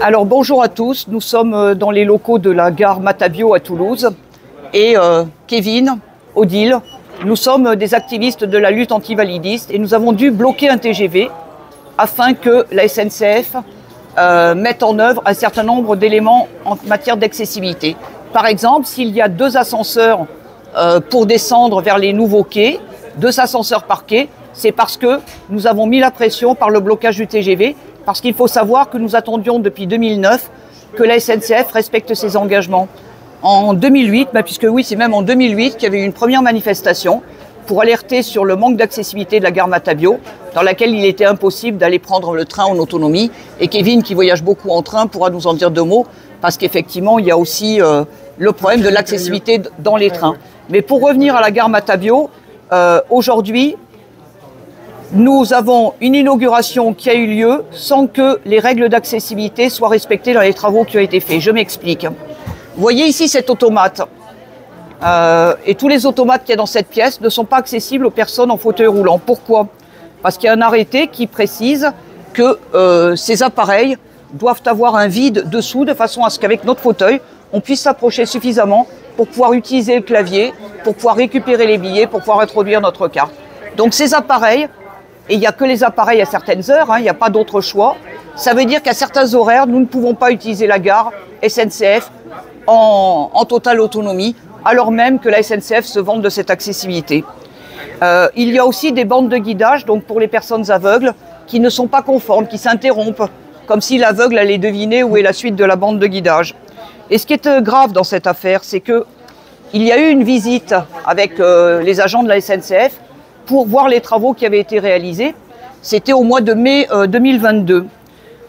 Alors bonjour à tous, nous sommes dans les locaux de la gare Matabio à Toulouse et Kevin, Odile, nous sommes des activistes de la lutte anti-validiste et nous avons dû bloquer un TGV afin que la SNCF mette en œuvre un certain nombre d'éléments en matière d'accessibilité. Par exemple, s'il y a 2 ascenseurs pour descendre vers les nouveaux quais, 2 ascenseurs par quai, c'est parce que nous avons mis la pression par le blocage du TGV, parce qu'il faut savoir que nous attendions depuis 2009 que la SNCF respecte ses engagements. En 2008, puisque oui, c'est même en 2008 qu'il y avait eu une première manifestation pour alerter sur le manque d'accessibilité de la gare Matabio, dans laquelle il était impossible d'aller prendre le train en autonomie. Et Kevin, qui voyage beaucoup en train, pourra nous en dire 2 mots, parce qu'effectivement, il y a aussi le problème de l'accessibilité dans les trains. Mais pour revenir à la gare Matabio, aujourd'hui, nous avons une inauguration qui a eu lieu sans que les règles d'accessibilité soient respectées dans les travaux qui ont été faits. Je m'explique. Vous voyez ici cet automate. Et tous les automates qu'il y a dans cette pièce ne sont pas accessibles aux personnes en fauteuil roulant. Pourquoi? Parce qu'il y a un arrêté qui précise que ces appareils doivent avoir un vide dessous de façon à ce qu'avec notre fauteuil, on puisse s'approcher suffisamment pour pouvoir utiliser le clavier, pour pouvoir récupérer les billets, pour pouvoir introduire notre carte. Donc ces appareils, et il n'y a que les appareils à certaines heures, il n'y a pas d'autre choix. Ça veut dire qu'à certains horaires, nous ne pouvons pas utiliser la gare SNCF en totale autonomie, alors même que la SNCF se vante de cette accessibilité. Il y a aussi des bandes de guidage, donc pour les personnes aveugles, qui ne sont pas conformes, qui s'interrompent, comme si l'aveugle allait deviner où est la suite de la bande de guidage. Et ce qui est grave dans cette affaire, c'est qu'il y a eu une visite avec les agents de la SNCF pour voir les travaux qui avaient été réalisés. C'était au mois de mai 2022.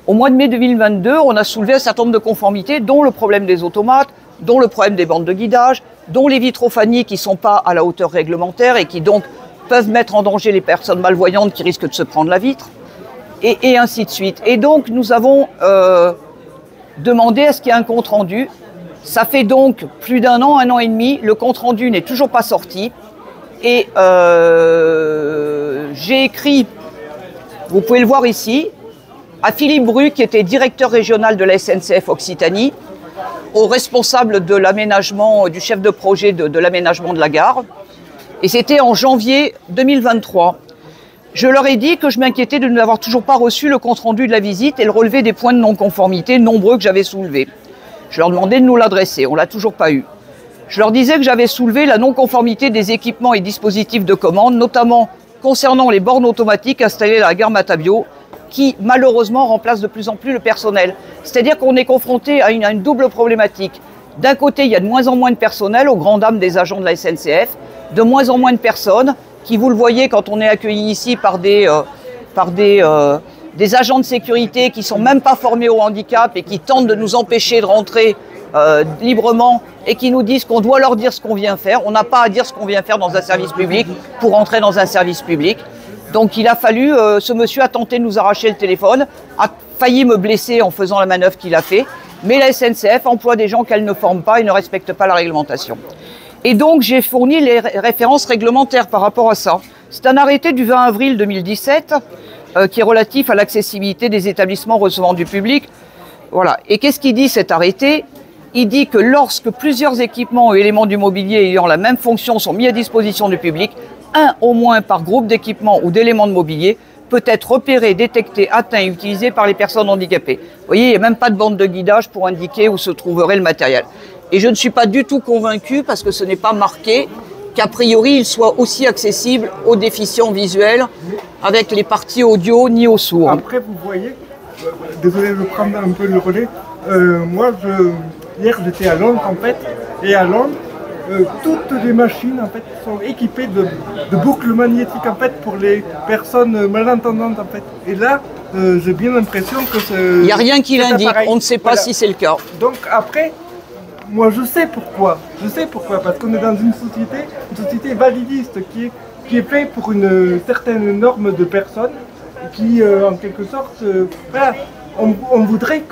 Au mois de mai 2022, on a soulevé un certain nombre de conformités, dont le problème des automates, dont le problème des bandes de guidage, dont les vitrophanies qui ne sont pas à la hauteur réglementaire et qui donc peuvent mettre en danger les personnes malvoyantes qui risquent de se prendre la vitre, et ainsi de suite. Et donc nous avons demandé à ce qu'il y ait un compte-rendu. Ça fait donc plus d'1 an, 1 an et demi, le compte-rendu n'est toujours pas sorti. Et j'ai écrit, vous pouvez le voir ici, à Philippe Bru, qui était directeur régional de la SNCF Occitanie, au responsable de l'aménagement, du chef de projet de l'aménagement de la gare. Et c'était en janvier 2023. Je leur ai dit que je m'inquiétais de n'avoir toujours pas reçu le compte-rendu de la visite et le relevé des points de non-conformité nombreux que j'avais soulevés. Je leur demandais de nous l'adresser, on ne l'a toujours pas eu. Je leur disais que j'avais soulevé la non-conformité des équipements et dispositifs de commande, notamment concernant les bornes automatiques installées à la gare Matabio, qui malheureusement remplacent de plus en plus le personnel. C'est-à-dire qu'on est confronté à une double problématique. D'un côté, il y a de moins en moins de personnel, aux grandes dames des agents de la SNCF, de moins en moins de personnes, qui, vous le voyez, quand on est accueilli ici par des agents de sécurité qui ne sont même pas formés au handicap et qui tentent de nous empêcher de rentrer librement et qui nous disent qu'on doit leur dire ce qu'on vient faire. On n'a pas à dire ce qu'on vient faire dans un service public pour entrer dans un service public. Donc il a fallu, ce monsieur a tenté de nous arracher le téléphone, a failli me blesser en faisant la manœuvre qu'il a fait, mais la SNCF emploie des gens qu'elle ne forme pas et ne respecte pas la réglementation. Et donc j'ai fourni les références réglementaires par rapport à ça. C'est un arrêté du 20 avril 2017 qui est relatif à l'accessibilité des établissements recevant du public. Voilà. Et qu'est-ce qu'il dit cet arrêté? Il dit que lorsque plusieurs équipements ou éléments du mobilier ayant la même fonction sont mis à disposition du public, un au moins par groupe d'équipements ou d'éléments de mobilier peut être repéré, détecté, atteint et utilisé par les personnes handicapées. Vous voyez, il n'y a même pas de bande de guidage pour indiquer où se trouverait le matériel. Et je ne suis pas du tout convaincu, parce que ce n'est pas marqué, qu'a priori il soit aussi accessible aux déficients visuels avec les parties audio ni aux sourds. Après, vous voyez, désolé de prendre un peu le relais, moi, hier j'étais à Londres en fait, et à Londres, toutes les machines en fait sont équipées de boucles magnétiques en fait pour les personnes malentendantes en fait. Et là, j'ai bien l'impression que il n'y a rien qui l'indique, on ne sait pas si c'est le cas. Donc après, moi je sais pourquoi, parce qu'on est dans une société validiste qui est faite pour une certaine norme de personnes, qui en quelque sorte, voilà, on voudrait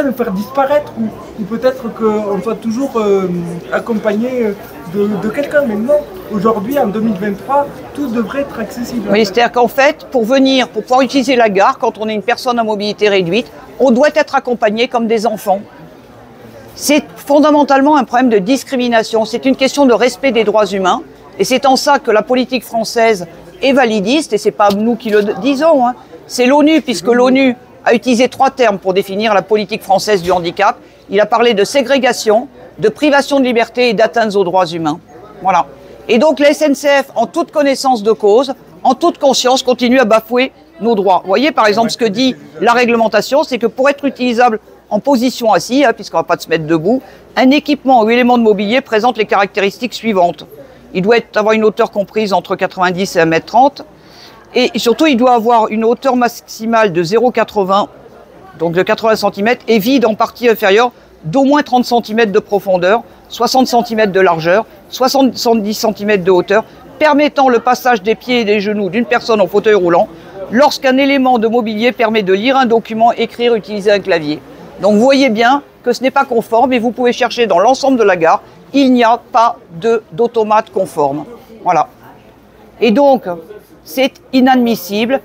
nous faire disparaître ou peut-être qu'on soit toujours accompagné de quelqu'un, mais non. aujourd'hui, en 2023, tout devrait être accessible. Oui, c'est-à-dire qu'en fait, pour pouvoir utiliser la gare, quand on est une personne à mobilité réduite, on doit être accompagné comme des enfants. C'est fondamentalement un problème de discrimination. C'est une question de respect des droits humains. Et c'est en ça que la politique française est validiste. Et ce n'est pas nous qui le disons, hein. C'est l'ONU, puisque l'ONU a utilisé 3 termes pour définir la politique française du handicap. Il a parlé de ségrégation, de privation de liberté et d'atteinte aux droits humains. Voilà. Et donc la SNCF, en toute connaissance de cause, en toute conscience, continue à bafouer nos droits. Vous voyez, par exemple, ce que dit la réglementation, c'est que pour être utilisable en position assise, hein, puisqu'on ne va pas se mettre debout, un équipement ou élément de mobilier présente les caractéristiques suivantes. Il doit avoir une hauteur comprise entre 90 et 1,30 m. Et surtout, il doit avoir une hauteur maximale de 0,80, donc de 80 cm, et vide en partie inférieure d'au moins 30 cm de profondeur, 60 cm de largeur, 70 cm de hauteur, permettant le passage des pieds et des genoux d'une personne en fauteuil roulant, lorsqu'un élément de mobilier permet de lire un document, écrire, utiliser un clavier. Donc vous voyez bien que ce n'est pas conforme et vous pouvez chercher dans l'ensemble de la gare, il n'y a pas d'automate conforme. Voilà. Et donc, c'est inadmissible.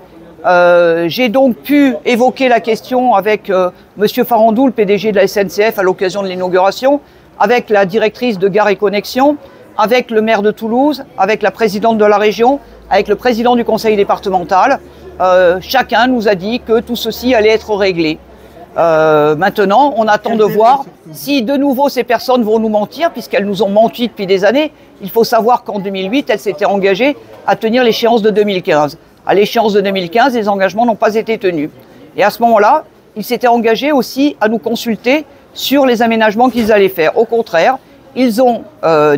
J'ai donc pu évoquer la question avec M. Farandou, le PDG de la SNCF, à l'occasion de l'inauguration, avec la directrice de Gare et Connexion, avec le maire de Toulouse, avec la présidente de la région, avec le président du conseil départemental. Chacun nous a dit que tout ceci allait être réglé. Maintenant, on attend de voir si de nouveau ces personnes vont nous mentir, puisqu'elles nous ont menti depuis des années. Il faut savoir qu'en 2008, elles s'étaient engagées à tenir l'échéance de 2015. À l'échéance de 2015, les engagements n'ont pas été tenus. Et à ce moment-là, ils s'étaient engagés aussi à nous consulter sur les aménagements qu'ils allaient faire. Au contraire, ils ont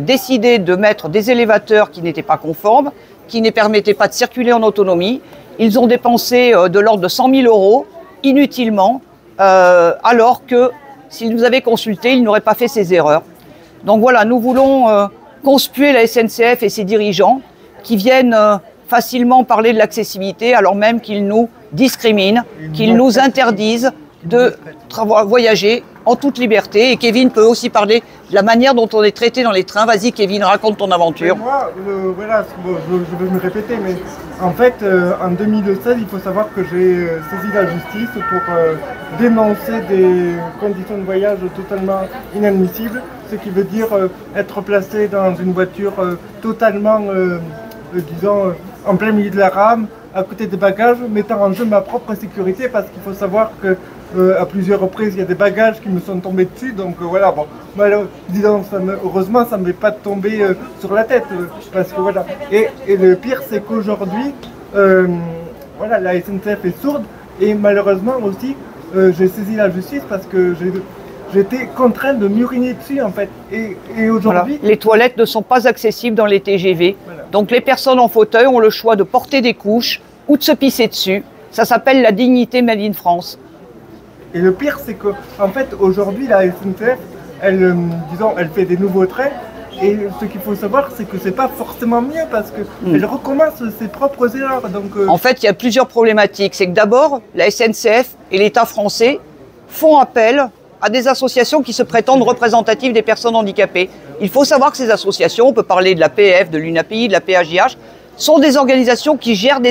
décidé de mettre des élévateurs qui n'étaient pas conformes, qui ne permettaient pas de circuler en autonomie. Ils ont dépensé de l'ordre de 100 000 € inutilement, alors que s'ils nous avaient consultés, ils n'auraient pas fait ces erreurs. Donc voilà, nous voulons conspuer la SNCF et ses dirigeants qui viennent facilement parler de l'accessibilité alors même qu'ils nous discriminent, qu'ils nous interdisent de voyager en toute liberté. Et Kevin peut aussi parler de la manière dont on est traité dans les trains. Vas-y Kevin, raconte ton aventure. Moi, voilà, je vais me répéter, mais en fait, en 2016, il faut savoir que j'ai saisi la justice pour dénoncer des conditions de voyage totalement inadmissibles, ce qui veut dire être placé dans une voiture totalement, disons, en plein milieu de la rame, à côté des bagages, mettant en jeu ma propre sécurité, parce qu'il faut savoir que à plusieurs reprises, il y a des bagages qui me sont tombés dessus, donc voilà, bon, disons, heureusement, ça ne m'est pas tombé sur la tête, parce que voilà. Et le pire, c'est qu'aujourd'hui, voilà, la SNCF est sourde, et malheureusement aussi, j'ai saisi la justice parce que j'étais contraint de m'uriner dessus, en fait. Et aujourd'hui... Voilà. Les toilettes ne sont pas accessibles dans les TGV. Voilà. Donc les personnes en fauteuil ont le choix de porter des couches ou de se pisser dessus. Ça s'appelle la dignité made in France. Et le pire, c'est qu'en fait, aujourd'hui, la SNCF, disons, elle fait des nouveaux trains. Et ce qu'il faut savoir, c'est que c'est pas forcément mieux parce qu'elle recommence ses propres erreurs. Donc, En fait, il y a plusieurs problématiques. C'est que d'abord, la SNCF et l'État français font appel à des associations qui se prétendent représentatives des personnes handicapées. Il faut savoir que ces associations, on peut parler de la PF, de l'UNAPI, de la PAJH, sont des organisations qui gèrent des